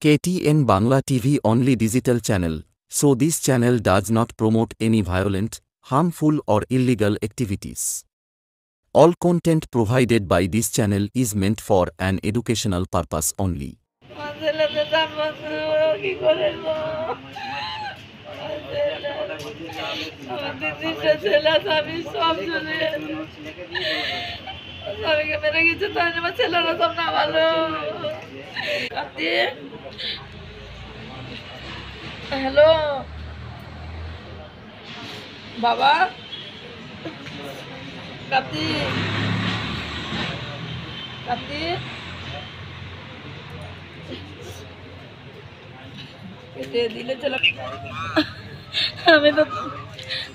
KTN Bangla TV only digital channel, so this channel does not promote any violent, harmful or illegal activities. All content provided by this channel is meant for an educational purpose only. Hello बाबा काती काती কেটে দিলে চলো আমি তো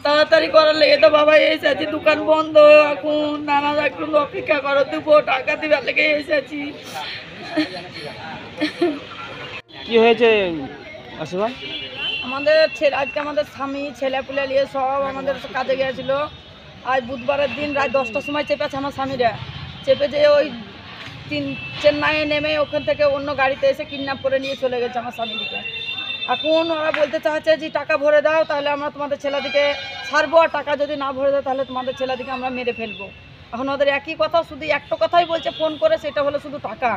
তাড়াতাড়ি করার লেগে তো বাবা এসেছি দোকান বন্ধ এখন নানা একটু অপেক্ষা করো দেবো টাকা দিবার লেগে এসেছি কি হয়েছে আসিবা আমাদের ছেলে আজকে আমাদের স্বামী ছেলেপুলে নিয়ে সব আমাদের কাজে গিয়েছিল আজ বুধবারের দিন রাত 10টার সময় চেপেছে আমার স্বামীরা চেপে যে ওই চেন্নাইয়ে নেমে ওখান থেকে অন্য গাড়িতে এসে কিডন্যাপ করে নিয়ে চলে গেছে আমার স্বামীদিকে এখন ওরা বলতে চাচ্ছে যে টাকা ভরে দাও তাহলে আমরা তোমাদের ছেলেদিকে ছাড়বো আর টাকা যদি না ভরে দাও তাহলে তোমাদের ছেলেদিকে আমরা মেরে ফেলবো এখন ওদের একই কথা শুধু একটা কথাই বলছে ফোন করে সেটা হলো শুধু টাকা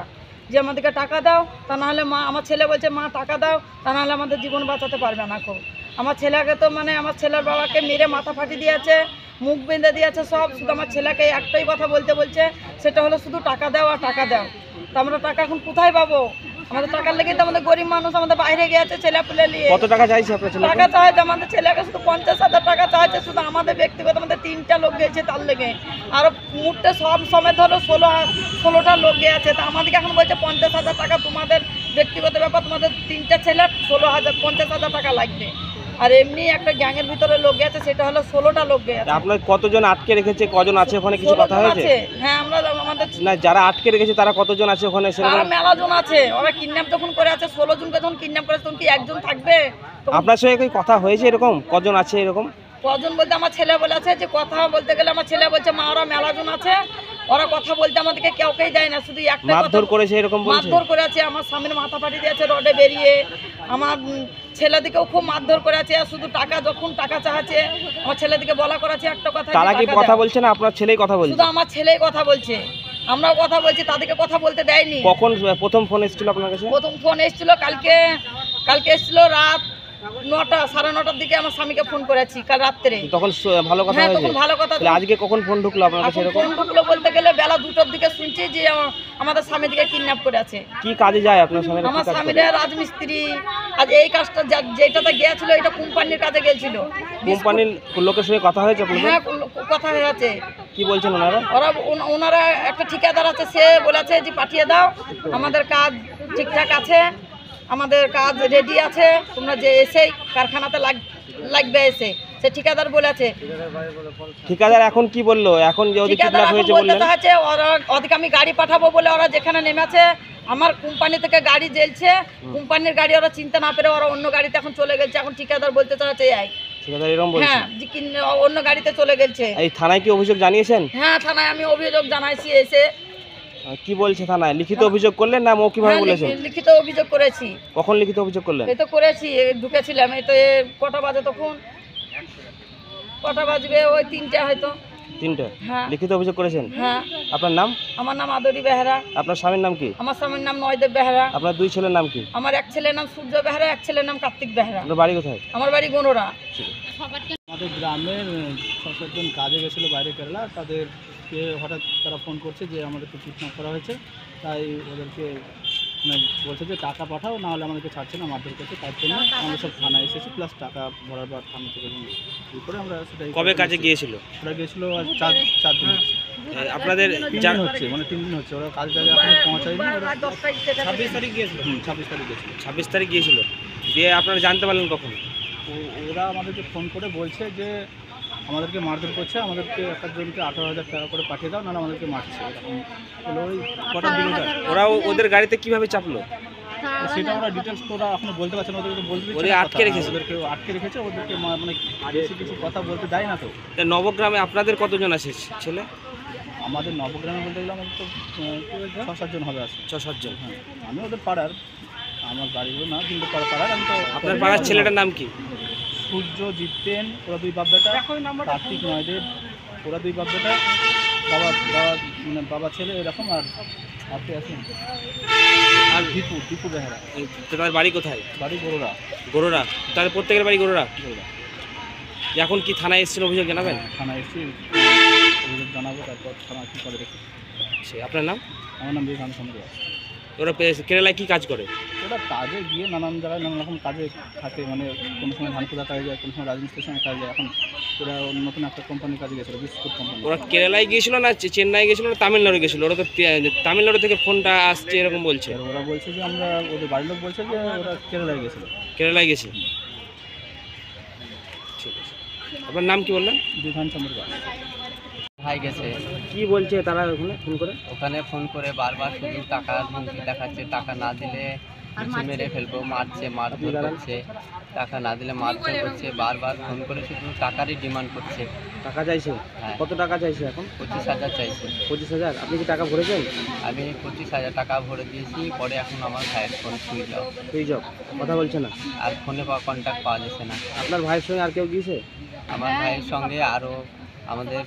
যে আমাদেরকে টাকা দাও তা নাহলে মা আমার ছেলে বলছে মা টাকা দাও তা নাহলে আমাদের জীবন বাঁচাতে পারবে না খুব আমার ছেলেকে তো মানে আমার ছেলের বাবাকে মেরে মাথা ফাটি দিয়েছে মুখ বেঁধে দিয়েছে সব শুধু আমার ছেলেকে একটাই কথা বলছে সেটা হলো শুধু টাকা দাও আর টাকা দাও তা আমরা টাকা এখন কোথায় পাবো আমাদের টাকার লেগে তো আমাদের গরিব মানুষ আমাদের বাইরে গিয়েছে ছেলেপুলে নিয়ে কত টাকা চাইছে আপনার ছেলে টাকা চাইছে আমাদের ছেলেকে শুধু 50,000 টাকা চাইছে শুধু আমাদের ব্যক্তিগত আমাদের 3টা লোক গেছে তার লেগে আর মুহূর্তে সব সময় ধরো 16টা লোক গেছে তা আমাদেরকে এখন বলছে 50,000 টাকা তোমাদের ব্যক্তিগত ব্যাপার তোমাদের 3টা ছেলে 50,000 টাকা লাগবে আর এমনি একটা গ্যাংয়ের ভিতরে লোক গেছে সেটা হলো 16টা লোক গেছে আপনার কতজন আটকে রেখেছে কজন আছে ওখানে কিছু কথা হয়েছে হ্যাঁ আমরা আমাদের না যারা আটকে রেখেছে তারা কতজন আছে ওখানে সেরকম মেলা জন আছে ওরা কিডন্যাপ যখন করে আছে 16 জনকে যখন কিডন্যাপ করে তখন কি একজন থাকবে আপনার সঙ্গে কি কথা হয়েছে এরকম কজন আছে এরকম কজন বলতে আমার ছেলে বলেছে যে কথা বলতে গেলে আমার ছেলে বলছে মা ওরা মেলা জন আছে ওরা কথা বলতে আমাদেরকে কেউকেই দেয় না শুধু একটা মারধর করেছে এরকম বলছে মারধর করেছে আমার সামনে মাথা ফাটি দিয়েছে রডে বেরিয়ে আমার ছেলেদিকেও খুব মারধর করেছে আর শুধু টাকা যখন টাকা চাচ্ছে আমার ছেলেদিকে বলা করেছে একটা কথা তারা কি কথা বলছে না আপনার ছেলেই কথা বলছে শুধু আমার ছেলেই কথা বলছে আমরাও কথা বলছি তাদেরকে কথা বলতে দেয়নি কখন প্রথম ফোন এসেছিল আপনার কাছে প্রথম ফোন এসেছিল কালকে এসেছিল রাত 9টা 9:30টার দিকে আমার স্বামীকে ফোন করেছি কাল রাত্রে তখন ভালো কথা হয়েছে তখন ভালো কথা আজকে কখন ফোন ঢুকলো আপনার কাছে এরকম ফোন ঢুকলো বলতে গেলে বেলা 2টার দিকে শুনছি যে আমাদের স্বামীদিকে কিডন্যাপ করেছে কি কাজে যায় আপনার স্বামী আমার স্বামীরা রাজমিস্ত্রি আজ এই কাজটা যেটাতে গিয়েছিল এটা কোম্পানির কাজে গিয়েছিল কোম্পানির লোকের সঙ্গে কথা হয়েছে হ্যাঁ কথা হয়েছে কি বলছেন ওনারা একটা ঠিকাদার আছে সে বলেছে যে পাঠিয়ে দাও আমাদের কাজ ঠিকঠাক আছে আমাদের কাজ রেডি আছে তোমরা যে এসেই কারখানাতে লাগবে এসে সে ঠিকাদার বলেছে ঠিকাদার এখন কি বললো এখন যে ওদের কিডন্যাপ হয়েছে বললেন আছে ওদিকে আমি গাড়ি পাঠাবো বলে ওরা যেখানে নেমেছে আমার কোম্পানি থেকে গাড়ি জ্বলছে কোম্পানির গাড়ি ওরা চিন্তা না পেরে ওরা অন্য গাড়িতে এখন চলে গেছে এখন ঠিকাদার বলতে চাচ্ছে ঠিকাদার এরকম বলছে হ্যাঁ অন্য গাড়িতে চলে গেছে এই থানায় কি অভিযোগ জানিয়েছেন হ্যাঁ থানায় আমি অভিযোগ জানাইছি এসে কি বলছে থানায় লিখিত অভিযোগ করলেন না মৌখিকভাবে বলেছেন লিখিত অভিযোগ করেছি কখন লিখিত অভিযোগ করলেন এই তো করেছি ঢুকেছিলাম এই তো কটা বাজে তখন কটা বাজবে ওই 3টা হয়তো 3টা হ্যাঁ লিখিত অভিযোগ করেছেন হ্যাঁ আপনার নাম আমার নাম আদরি বেহারা আপনার স্বামীর নাম কি আমার স্বামীর নাম নয়দেব বেহারা আপনার দুই ছেলের নাম কি আমার এক ছেলের নাম সূর্য বেহারা এক ছেলের নাম কার্তিক বেহারা আপনার বাড়ি কোথায় আমার বাড়ি গনোরা আমাদের গ্রামের 6-7 জন কাজে গেছিলো বাইরে কেরালা তাদেরকে হঠাৎ তারা ফোন করছে যে আমাদেরকে কিডন্যাপ করা হয়েছে তাই ওদেরকে বলছে যে টাকা পাঠাও না হলে আমাদেরকে ছাড়ছে না মারধর করছে তার জন্য আমরা সব থানায় এসেছি প্লাস টাকা ভরার পর থানা থেকে ই করে আমরা সেটাই কবে কাজে গিয়েছিল ওরা গিয়েছিলো 4 দিন আপনাদের 3 দিন হচ্ছে মানে 3 দিন হচ্ছে ওরা কাজ জায়গায় এখন পৌঁছায়নি 26 তারিখ গিয়েছিল 26 তারিখ গিয়েছিল 26 তারিখ গিয়েছিল দিয়ে আপনারা জানতে পারলেন কখন ওরা আমাদেরকে ফোন করে বলছে যে আমাদেরকে মারধর করছে আমাদেরকে একজনকে 18,000 টাকা করে পাঠিয়ে দাও নাহলে আমাদেরকে মারছে এরকম হলো ওই কটা দিন ওরা ওদের গাড়িতে কিভাবে চাপলো সেটা ওরা ডিটেলস তো ওরা এখনো বলতে পারছে না ওদেরকে বলতে ওরা আটকে রেখেছে ওদেরকে আটকে রেখেছে ওদেরকে মানে বেশি কিছু কথা বলতে দেয় না তো নবগ্রামে আপনাদের কতজন আছে ছেলে আমাদের নবগ্রামে বলতে গেলে আমাদের তো 6-7 জন হবে আছে 6-7 জন হ্যাঁ আমি ওদের পাড়ার আমার বাড়িও না, কিন্তু পাড়ার আমি তো আপনার পাড়ার ছেলেটার নাম কি? সূর্য, জিতেন, ওরা দুই বাপ বেটা, কার্তিক, নয়দেব, ওরা দুই বাপ বেটা, বাবা মানে বাবা ছেলে এরকম, আর আপনি আছেন আর দীপু বেহারা। তার বাড়ি কোথায়? বাড়ি বড়োরা। গোরোরা? তাহলে প্রত্যেকের বাড়ি গোরোরা। বড়োরা। এখন কি থানায় এসেছেন অভিযোগ জানাবেন? থানায় এসেছি, অভিযোগ জানাবো, তারপর থানা কী করে দেখি। আপনার নাম? আমার নাম বিবেকানন্দ চন্দ্র। ওরা কেরালায় কি কাজ করে? ওরা কাজে গিয়ে নানান জায়গায় নানান রকম কাজে থাকে, মানে কোনো সময় ধান খোঁজা কাজে যায়, কোনো সময় রাজমিস্ত্রির স্টেশনে কাজে যায়। এখন ওরা নতুন একটা কোম্পানির কাজে গেছিলো, বিস্কুট কোম্পানি। ওরা কেরালায় গিয়েছিল না চেন্নাই গেছিল না তামিলনাড়ু গেছিলো? ওরা তো তামিলনাড়ু থেকে ফোনটা আসছে এরকম বলছে। আর ওরা বলছে যে আমরা, ওদের বাড়ির লোক বলছে যে ওরা কেরালায় গেছিলো। কেরালায় গেছে? ঠিক আছে। আপনার নাম কি বললেন? বিধান চন্দ্র দাস। ভাই গেছে, কি বলছে তারা ওখানে ফোন করে? ওখানে ফোন করে বারবার শুধু টাকার হুমকি দেখাচ্ছে, টাকা না দিলে কিছু মেরে ফেলবো, মারধর করছে, টাকা না দিলে মারধর করছে, বারবার ফোন করে শুধু টাকারই ডিমান্ড করছে। টাকা চাইছে? হ্যাঁ। কত টাকা চাইছে এখন? 25,000 চাইছে। 25,000? আপনি কি টাকা ভরেছেন? আমি 25,000 টাকা ভরে দিয়েছি, পরে এখন আমার ভাইয়ের ফোন সুইচ অফ, কথা বলছে না? আর ফোনে কন্ট্যাক্ট পাওয়া যাচ্ছে না। আপনার ভাইয়ের সঙ্গে আর কেউ গিয়েছে? আমার ভাইয়ের সঙ্গে আরও আমাদের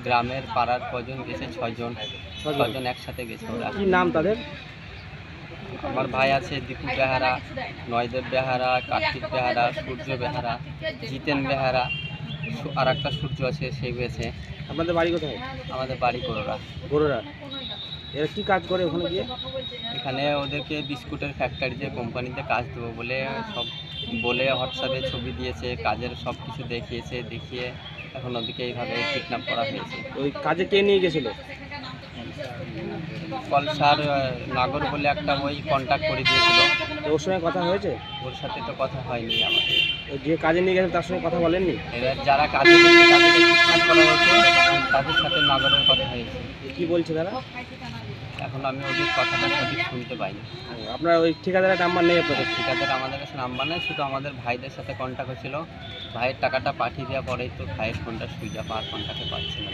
গ্রামের পাড়ার কজন গেছে, 6 জন একসাথে গেছে। ওরা কি নাম তাদের? আমার ভাই আছে দীপু বেহারা, নয়দেব বেহারা, কার্তিক বেহারা, সূর্য বেহারা, জিতেন বেহারা, আর একটা সূর্য আছে, সে গেছে। আপনাদের বাড়ি কোথায়? আমাদের বাড়ি গোরোরা। গোরোরা? এরা কি কাজ করে ওখানে গিয়ে? এখানে ওদেরকে বিস্কুটের ফ্যাক্টরিতে, কোম্পানিতে কাজ দেবো বলে সব বলে হোয়াটসঅ্যাপে ছবি দিয়েছে, কাজের সব কিছু দেখিয়ে এখন ওদিকে এইভাবে কিডন্যাপ করা হয়েছে। ওই কাজে কে নিয়ে গেছিল? কলসার নাগর বলে একটা ওই কন্ট্যাক্ট করে দিয়েছিল। ওর সঙ্গে কথা হয়েছে? ওর সাথে তো কথা হয়নি আমাদের। যে কাজে নিয়ে গেছে তার সঙ্গে কথা বলেননি? এবার যারা কাজে গেছে তাদেরকে কিডন্যাপ করা হয়েছে, তাদের সাথে নাগরের কথা হয়েছে। কি বলছে তারা? এখন আমি ওদের কথাটা সঠিক শুনতে পাইনি। আপনার ওই ঠিকাদারের নাম্বার নেই আপনাদের? ঠিকাদার আমাদের কাছে নাম্বার নেই, শুধু আমাদের ভাইদের সাথে কন্ট্যাক্ট হয়েছিল। ভাইয়ের টাকাটা পাঠিয়ে দেওয়ার পরেই তো ভাইয়ের ফোনটা সুইচ অফ, আর কন্ট্যাক্টে পাচ্ছি না।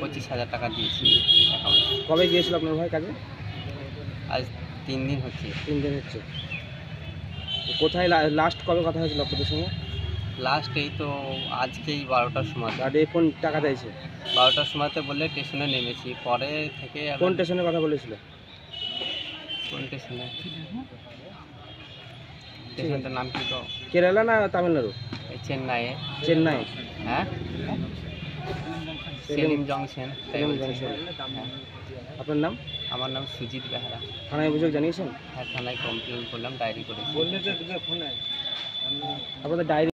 25,000 টাকা দিয়েছি অ্যাকাউন্টে। কবে গিয়েছিল আপনার ভাই কাজে? আজ 3 দিন হচ্ছে। 3 দিন হচ্ছে। কোথায় লাস্ট কবে কথা হয়েছিল আপনাদের সঙ্গে? লাস্ট এই তো আজকেই 12টার সময়। আর এই ফোন টাকা চাইছে? 12টার সময়তে বললে স্টেশনে নেমেছি, পরে থেকে কোন স্টেশনে কথা বলেছিল? কোন স্টেশনে? স্টেশনটার নাম কি? তো কেরালা না তামিলনাড়ু? চেন্নাইয়ে। চেন্নাই? হ্যাঁ, সেলিম জংশন। হ্যাঁ। আপনার নাম? আমার নাম সুজিত বেহারা। থানায় অভিযোগ জানিয়েছেন? হ্যাঁ, থানায় কমপ্লেন করলাম, ডায়েরি করেছি। আপনাদের ডায়েরি